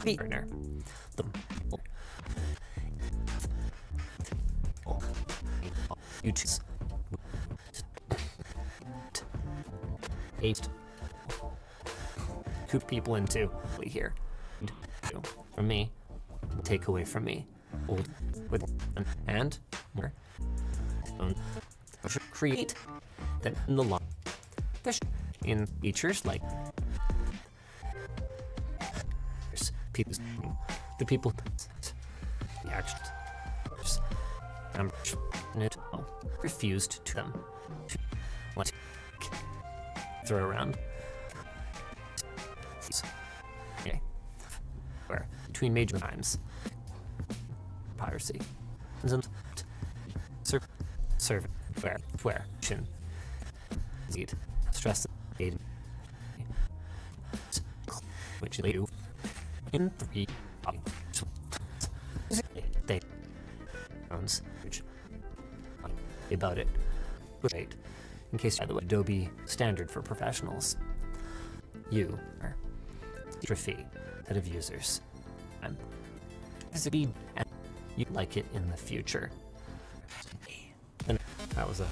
Partner. The you choose eight coop people into here from me, take away from me, with and more create that in the long in features like the people the actions refused to them to what throw around okay. Where between major times piracy and serve where stress which they do in 3 they which about it right in case by the way Adobe standard for professionals you are extra fee set of users and you like it in the future and that was a